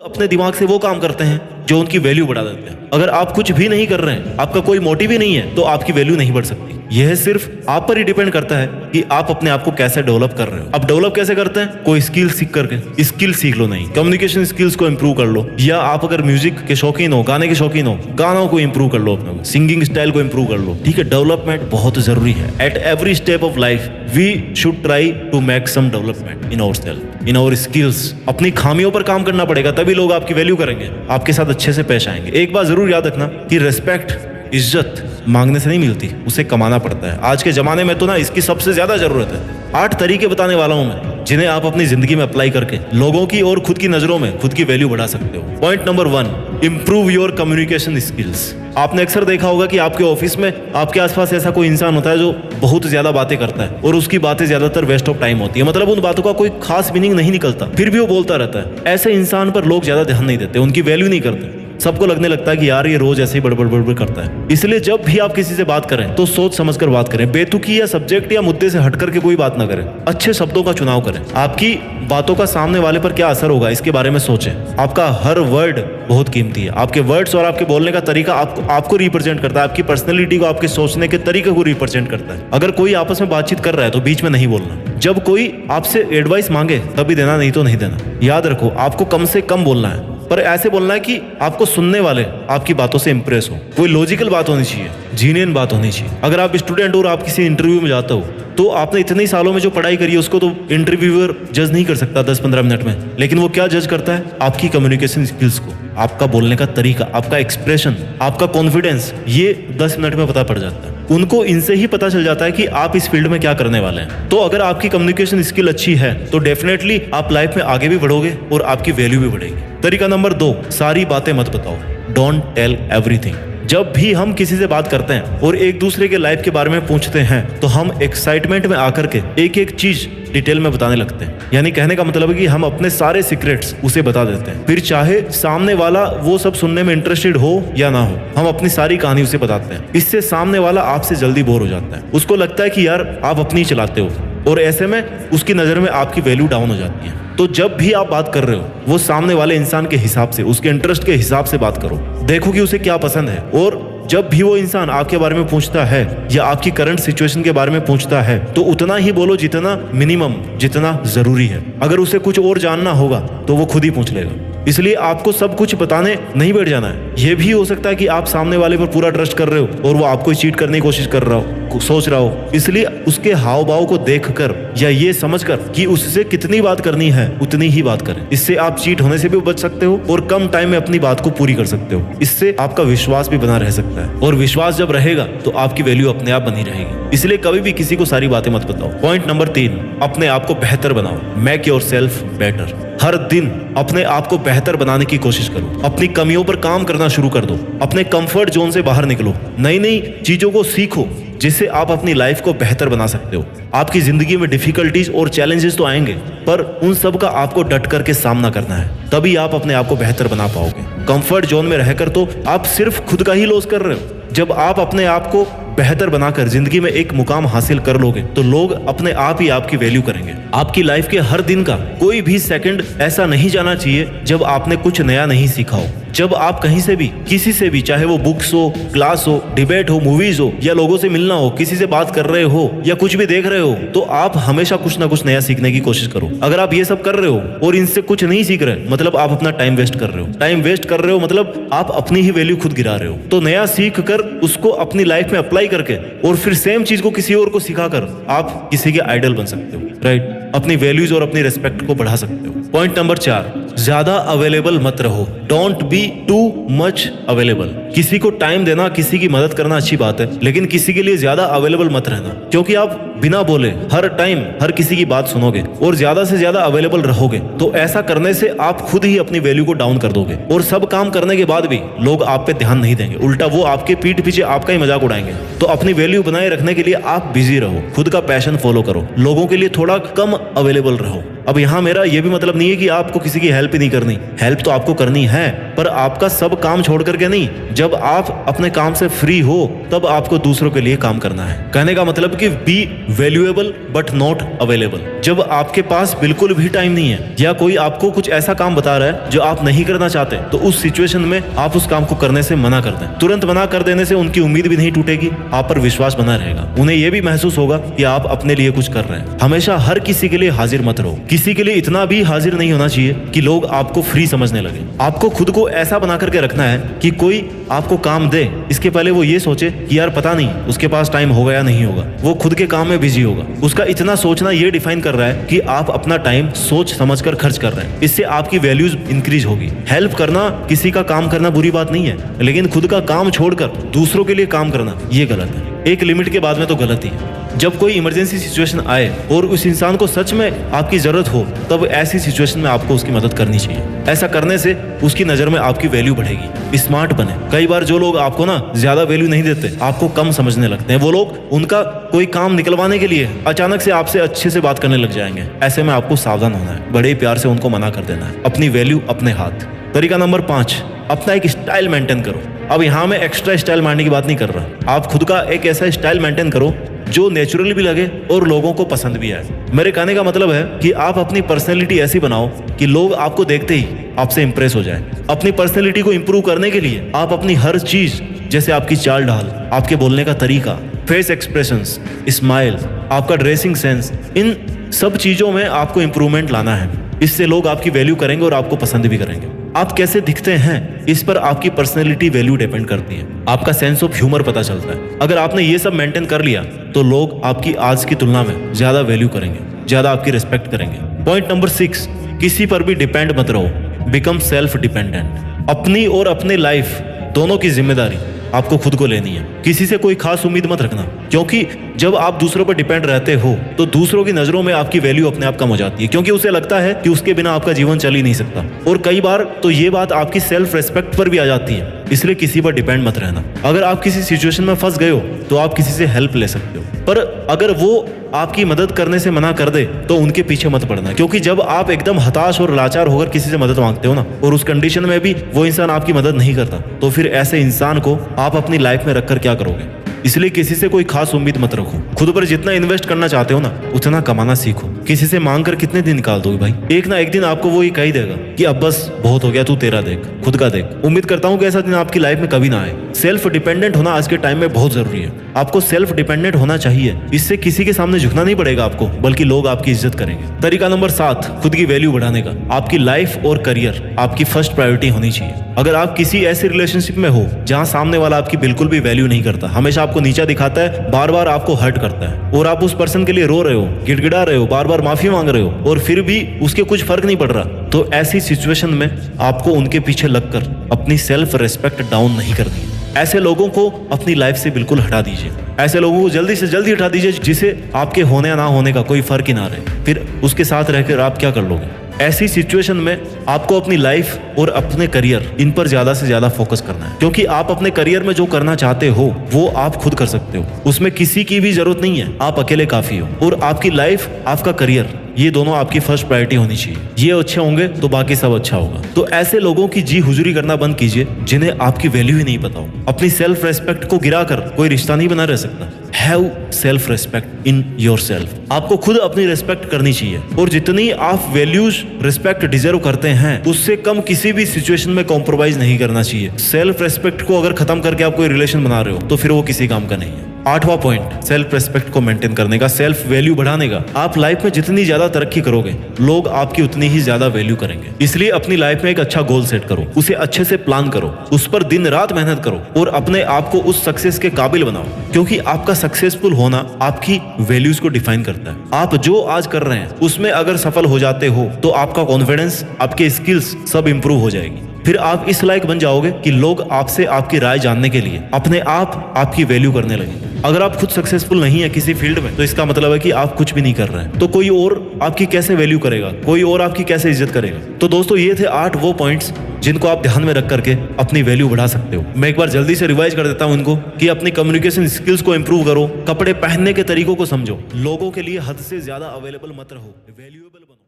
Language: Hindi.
अपने दिमाग से वो काम करते हैं जो उनकी वैल्यू बढ़ा देते हैं। अगर आप कुछ भी नहीं कर रहे हैं, आपका कोई मोटिव ही नहीं है, तो आपकी वैल्यू नहीं बढ़ सकती। यह सिर्फ आप पर ही डिपेंड करता है कि आप अपने आप को कैसे डेवलप कर रहे हो। आप डेवलप कैसे करते हैं? कोई स्किल सीख करके। स्किल सीख लो, नहीं कम्युनिकेशन स्किल्स को इंप्रूव कर लो, या आप अगर म्यूजिक के शौकीन हो, गाने के शौकीन हो, गानों को इंप्रूव कर लो, अपना सिंगिंग स्टाइल को इंप्रूव कर लो। ठीक है, डेवलपमेंट बहुत जरूरी है। At every step of life we should try to make some development in our self, in our skills. अपनी खामियों पर काम करना पड़ेगा, तभी लोग आपकी वैल्यू करेंगे, आपके साथ अच्छे से पेश आएंगे। एक बात जरूर याद रखना कि रिस्पेक्ट, इज्जत मांगने से नहीं मिलती, उसे कमाना पड़ता है। आज के जमाने में तो ना इसकी सबसे ज्यादा जरूरत है। 8 तरीके बताने वाला हूं मैं, जिन्हें आप अपनी जिंदगी में अप्लाई करके लोगों की और खुद की नजरों में खुद की वैल्यू बढ़ा सकते हो। Point number 1, improve your communication skills. आपने अक्सर देखा होगा कि आपके ऑफिस में आपके आसपास ऐसा कोई इंसान होता है जो बहुत ज्यादा बातें करता है और उसकी बातें ज्यादातर वेस्ट ऑफ टाइम होती है। मतलब उन बातों का कोई खास मीनिंग नहीं निकलता, फिर भी वो बोलता रहता है। ऐसे इंसान पर लोग ज्यादा ध्यान नहीं देते, उनकी वैल्यू नहीं करते। सबको लगने लगता है कि यार ये रोज ऐसे ही बड़बड़ बड़बड़ करता है। इसलिए जब भी आप किसी से बात करें तो सोच समझ कर बात करें। बेतुकी या सब्जेक्ट या मुद्दे से हट करके कोई बात ना करें। अच्छे शब्दों का चुनाव करें। आपकी बातों का सामने वाले पर क्या असर होगा, इसके बारे में सोचें। आपका हर वर्ड बहुत कीमती है। आपके वर्ड्स और आपके बोलने का तरीका आपको रिप्रेजेंट करता है, आपकी पर्सनैलिटी को, आपके सोचने के तरीके को रिप्रेजेंट करता है। अगर कोई आपस में बातचीत कर रहा है तो बीच में नहीं बोलना। जब कोई आपसे एडवाइस मांगे तभी देना, नहीं तो नहीं देना। याद रखो, आपको कम से कम बोलना है, पर ऐसे बोलना है कि आपको सुनने वाले आपकी बातों से इंप्रेस हो। कोई लॉजिकल बात होनी चाहिए, जीनियन बात होनी चाहिए। अगर आप स्टूडेंट हो और आप किसी इंटरव्यू में जाते हो तो आपने इतने सालों में जो पढ़ाई करी है उसको तो इंटरव्यूअर जज नहीं कर सकता 10-15 मिनट में, लेकिन वो क्या जज करता है? आपकी कम्युनिकेशन स्किल्स को, आपका बोलने का तरीका, आपका एक्सप्रेशन, आपका कॉन्फिडेंस। ये 10 मिनट में पता पड़ जाता है। उनको इनसे ही पता चल जाता है कि आप इस फील्ड में क्या करने वाले हैं। तो अगर आपकी कम्युनिकेशन स्किल अच्छी है तो डेफिनेटली आप लाइफ में आगे भी बढ़ोगे और आपकी वैल्यू भी बढ़ेगी। तरीका नंबर 2, सारी बातें मत बताओ। Don't tell everything. जब भी हम किसी से बात करते हैं और एक दूसरे के लाइफ के बारे में पूछते हैं तो हम एक्साइटमेंट में आकर के एक एक चीज डिटेल में बताने लगते हैं। यानी कहने का मतलब है कि हम अपने सारे सीक्रेट्स उसे बता देते हैं, फिर चाहे सामने वाला वो सब सुनने में इंटरेस्टेड हो या ना हो, हम अपनी सारी कहानी उसे बताते हैं। इससे सामने वाला आपसे जल्दी बोर हो जाता है। उसको लगता है कि यार आप अपनी चलाते हो, और ऐसे में उसकी नजर में आपकी वैल्यू डाउन हो जाती है। तो जब भी आप बात कर रहे हो वो सामने वाले इंसान के हिसाब से, उसके इंटरेस्ट के हिसाब से बात करो। देखो कि उसे क्या पसंद है, और जब भी वो इंसान आपके बारे में पूछता है या आपकी करंट सिचुएशन के बारे में पूछता है तो उतना ही बोलो जितना मिनिमम, जितना जरूरी है। अगर उसे कुछ और जानना होगा तो वो खुद ही पूछ लेगा। इसलिए आपको सब कुछ बताने नहीं बैठ जाना है। यह भी हो सकता है कि आप सामने वाले पर पूरा ट्रस्ट कर रहे हो और वो आपको चीट करने की कोशिश कर रहा हो, सोच रहा हो। इसलिए उसके हाव भाव को देखकर या ये समझकर कि उससे कितनी बात करनी है उतनी ही बात करें। इससे आप चीट होने से भी बच सकते हो और कम टाइम में अपनी बात को पूरी कर सकते हो। इससे आपका विश्वास भी बना रह सकता है, और विश्वास जब रहेगा तो आपकी वैल्यू अपने आप बनी रहेगी। इसलिए कभी भी किसी को सारी बातें मत बताओ। पॉइंट नंबर 3, अपने आप को बेहतर बनाओ। Make yourself better. हर दिन अपने आप को बेहतर बनाने की कोशिश करो। अपनी कमियों पर काम करना शुरू कर दो। अपने कंफर्ट जोन से बाहर निकलो। नई नई चीजों को सीखो जिससे आप अपनी लाइफ को बेहतर बना सकते हो। आपकी जिंदगी में डिफिकल्टीज और चैलेंजेस तो आएंगे, पर उन सब का आपको डट करके सामना करना है, तभी आप अपने आप को बेहतर बना पाओगे। कंफर्ट जोन में रहकर तो आप सिर्फ खुद का ही लॉस कर रहे हो। जब आप अपने आप को बेहतर बनाकर जिंदगी में एक मुकाम हासिल कर लोगे तो लोग अपने आप ही आपकी वैल्यू करेंगे। आपकी लाइफ के हर दिन का कोई भी सेकंड ऐसा नहीं जाना चाहिए जब आपने कुछ नया नहीं सीखा हो। जब आप कहीं से भी, किसी से भी, चाहे वो बुक्स हो, क्लास हो, डिबेट हो, मूवीज हो, या लोगों से मिलना हो, किसी से बात कर रहे हो या कुछ भी देख रहे हो, तो आप हमेशा कुछ ना कुछ नया सीखने की कोशिश करो। अगर आप ये सब कर रहे हो और इनसे कुछ नहीं सीख रहे, मतलब आप अपना टाइम वेस्ट कर रहे हो। टाइम वेस्ट कर रहे हो मतलब आप अपनी ही वैल्यू खुद गिरा रहे हो। तो नया सीख कर उसको अपनी लाइफ में अप्लाई करके और फिर सेम चीज को किसी और को सिखाकर आप किसी के आइडल बन सकते हो, राइट? अपनी वैल्यूज और अपनी रेस्पेक्ट को बढ़ा सकते हो। पॉइंट नंबर 4, ज्यादा अवेलेबल मत रहो। Don't be too much available. किसी को टाइम देना, किसी की मदद करना अच्छी बात है, लेकिन किसी के लिए ज्यादा अवेलेबल मत रहना, क्योंकि आप बिना बोले हर टाइम हर किसी की बात सुनोगे और ज्यादा से ज्यादा अवेलेबल रहोगे तो ऐसा करने से आप खुद ही अपनी वैल्यू को डाउन कर दोगे, और सब काम करने के बाद भी लोग आप पे ध्यान नहीं देंगे, उल्टा वो आपके पीठ पीछे आपका ही मजाक उड़ाएंगे। तो अपनी वैल्यू बनाए रखने के लिए आप बिजी रहो, खुद का पैशन फॉलो करो, लोगों के लिए थोड़ा कम अवेलेबल रहो। अब यहाँ मेरा ये भी मतलब नहीं है कि आपको किसी की हेल्प ही नहीं करनी, हेल्प तो आपको करनी है, पर आपका सब काम छोड़ करके नहीं। जब आप अपने काम से फ्री हो तब आपको दूसरों के लिए काम करना है। कहने का मतलब कि B valuable but not available. जब आपके पास बिल्कुल भी टाइम नहीं है या कोई आपको कुछ ऐसा काम बता रहा है जो आप नहीं करना चाहते, तो उस सिचुएशन में आप उस काम को करने से मना कर दें। तुरंत मना कर देने से उनकी उम्मीद भी नहीं टूटेगी, आप पर विश्वास बना रहेगा। उन्हें यह भी महसूस होगा कि आप अपने लिए कुछ कर रहे हैं। हमेशा हर किसी के लिए हाजिर मत रहो। किसी के लिए इतना भी हाजिर नहीं होना चाहिए कि लोग आपको फ्री समझने लगे। आपको खुद को ऐसा बना करके रखना है कि कोई आपको काम दे, इसके पहले वो ये सोचे कि यार पता नहीं उसके पास टाइम होगा या नहीं होगा, वो खुद के काम में बिजी होगा। उसका इतना सोचना ये डिफाइन कर रहा है कि आप अपना टाइम सोच समझकर खर्च कर रहे हैं। इससे आपकी वैल्यूज इंक्रीज होगी। हेल्प करना, किसी का काम करना बुरी बात नहीं है, लेकिन खुद का काम छोड़कर दूसरों के लिए काम करना ये गलत है। एक लिमिट के बाद में तो गलत ही है। जब कोई इमरजेंसी सिचुएशन आए और उस इंसान को सच में आपकी जरूरत हो, तब ऐसी सिचुएशन में आपको उसकी मदद करनी चाहिए। ऐसा करने से उसकी नजर में आपकी वैल्यू बढ़ेगी। स्मार्ट बने। कई बार जो लोग आपको ना ज्यादा वैल्यू नहीं देते, आपको कम समझने लगते हैं, वो लोग उनका कोई काम निकलवाने के लिए अचानक से आपसे अच्छे से बात करने लग जाएंगे। ऐसे में आपको सावधान होना है, बड़े प्यार से उनको मना कर देना है। अपनी वैल्यू अपने हाथ। तरीका नंबर 5, अपना एक स्टाइल मेंटेन करो। अब यहाँ मैं एक्स्ट्रा स्टाइल मारने की बात नहीं कर रहा। आप खुद का एक ऐसा स्टाइल मेंटेन करो जो नेचुरल भी लगे और लोगों को पसंद भी आए। मेरे कहने का मतलब है कि आप अपनी पर्सनैलिटी ऐसी बनाओ कि लोग आपको देखते ही आपसे इंप्रेस हो जाए। अपनी पर्सनैलिटी को इंप्रूव करने के लिए आप अपनी हर चीज, जैसे आपकी चाल ढाल, आपके बोलने का तरीका, फेस एक्सप्रेशंस, स्माइल, आपका ड्रेसिंग सेंस, इन सब चीजों में आपको इंप्रूवमेंट लाना है। इससे लोग आपकी वैल्यू करेंगे और आपको पसंद भी करेंगे। आप कैसे दिखते हैं, इस पर आपकी पर्सनैलिटी वैल्यू डिपेंड करती है। आपका सेंस ऑफ ह्यूमर पता चलता है। अगर आपने ये सब मेंटेन कर लिया तो लोग आपकी आज की तुलना में ज्यादा वैल्यू करेंगे, ज्यादा आपकी रिस्पेक्ट करेंगे। पॉइंट नंबर 6, किसी पर भी डिपेंड मत रहो। Become self dependent. अपनी और अपने लाइफ दोनों की जिम्मेदारी आपको खुद को लेनी है। किसी से कोई खास उम्मीद मत रखना, क्योंकि जब आप दूसरों पर डिपेंड रहते हो तो दूसरों की नजरों में आपकी वैल्यू अपने आप कम हो जाती है, क्योंकि उसे लगता है कि उसके बिना आपका जीवन चल ही नहीं सकता। और कई बार तो ये बात आपकी सेल्फ रेस्पेक्ट पर भी आ जाती है। इसलिए किसी पर डिपेंड मत रहना। अगर आप किसी सिचुएशन में फंस गए हो तो आप किसी से हेल्प ले सकते हो, पर अगर वो आपकी मदद करने से मना कर दे तो उनके पीछे मत पड़ना, क्योंकि जब आप एकदम हताश और लाचार होकर किसी से मदद मांगते हो ना, और उस कंडीशन में भी वो इंसान आपकी मदद नहीं करता, तो फिर ऐसे इंसान को आप अपनी लाइफ में रखकर क्या करोगे। इसलिए किसी से कोई खास उम्मीद मत रखो। खुद पर जितना इन्वेस्ट करना चाहते हो ना, उतना कमाना सीखो। किसी से मांग कर कितने दिन निकाल दोगे भाई। एक ना एक दिन आपको वो ये कह ही देगा कि अब बस बहुत हो गया, तू तेरा देख, खुद का देख। उम्मीद करता हूँ कि ऐसा दिन आपकी लाइफ में कभी ना आए। सेल्फ डिपेंडेंट होना आज के टाइम में बहुत जरूरी है। आपको सेल्फ डिपेंडेंट होना चाहिए। इससे किसी के सामने झुकना नहीं पड़ेगा आपको, बल्कि लोग आपकी इज्जत करेंगे। तरीका नंबर 7, खुद की वैल्यू बढ़ाने का। आपकी लाइफ और करियर आपकी फर्स्ट प्रायोरिटी होनी चाहिए। अगर आप किसी ऐसी रिलेशनशिप में हो जहां सामने वाला आपकी बिल्कुल भी वैल्यू नहीं करता, हमेशा आपको नीचा दिखाता है, बार बार आपको हर्ट करता है, और आप उस पर्सन के लिए रो रहे हो, गिड़गिड़ा रहे हो, बार बार माफी मांग रहे हो, और फिर भी उसके कुछ फर्क नहीं पड़ रहा, तो ऐसी सिचुएशन में आपको उनके पीछे लगकर अपनी सेल्फ रेस्पेक्ट डाउन नहीं करनी। ऐसे लोगों को अपनी लाइफ से बिल्कुल हटा दीजिए। ऐसे लोगों को जल्दी से जल्दी हटा दीजिए जिसे आपके होने या ना होने का कोई फर्क ही ना रहे। फिर उसके साथ रहकर आप क्या कर लोगे। ऐसी सिचुएशन में आपको अपनी लाइफ और अपने करियर, इन पर ज्यादा से ज्यादा फोकस करना है, क्योंकि आप अपने करियर में जो करना चाहते हो वो आप खुद कर सकते हो। उसमें किसी की भी जरूरत नहीं है, आप अकेले काफी हो। और आपकी लाइफ, आपका करियर, ये दोनों आपकी फर्स्ट प्रायोरिटी होनी चाहिए। ये अच्छे होंगे तो बाकी सब अच्छा होगा। तो ऐसे लोगों की जी हुजूरी करना बंद कीजिए जिन्हें आपकी वैल्यू ही नहीं पता हो। अपनी सेल्फ रेस्पेक्ट को गिराकर कोई रिश्ता नहीं बना रह सकता। Have self respect in yourself. आपको खुद अपनी रेस्पेक्ट करनी चाहिए, और जितनी आप वैल्यूज, रिस्पेक्ट डिजर्व करते हैं, उससे कम किसी भी सिचुएशन में कॉम्प्रोमाइज नहीं करना चाहिए। सेल्फ रेस्पेक्ट को अगर खत्म करके आप कोई रिलेशन बना रहे हो तो फिर वो किसी काम का नहीं है। 8वां पॉइंट, सेल्फ रेस्पेक्ट को मेंटेन करने का, सेल्फ वैल्यू बढ़ाने का। आप लाइफ में जितनी ज्यादा तरक्की करोगे, लोग आपकी उतनी ही ज्यादा वैल्यू करेंगे। इसलिए अपनी लाइफ में एक अच्छा गोल सेट करो, उसे अच्छे से प्लान करो, उस पर दिन रात मेहनत करो, और अपने आप को उस सक्सेस के काबिल बनाओ, क्योंकि आपका सक्सेसफुल होना आपकी वैल्यूज को डिफाइन करता है। आप जो आज कर रहे हैं उसमें अगर सफल हो जाते हो तो आपका कॉन्फिडेंस, आपके स्किल्स सब इंप्रूव हो जाएगी। फिर आप इस लायक बन जाओगे कि लोग आपसे आपकी राय जानने के लिए अपने आप आपकी वैल्यू करने लगेंगे। अगर आप खुद सक्सेसफुल नहीं है किसी फील्ड में, तो इसका मतलब है कि आप कुछ भी नहीं कर रहे हैं। तो कोई और आपकी कैसे वैल्यू करेगा, कोई और आपकी कैसे इज्जत करेगा। तो दोस्तों, ये थे 8 वो पॉइंट्स जिनको आप ध्यान में रख करके अपनी वैल्यू बढ़ा सकते हो। मैं एक बार जल्दी से रिवाइज कर देता हूं इनको, कि अपनी कम्युनिकेशन स्किल्स को इंप्रूव करो, कपड़े पहनने के तरीकों को समझो, लोगों के लिए हद से ज्यादा अवेलेबल मत रहो, वैल्यूएबल बनो।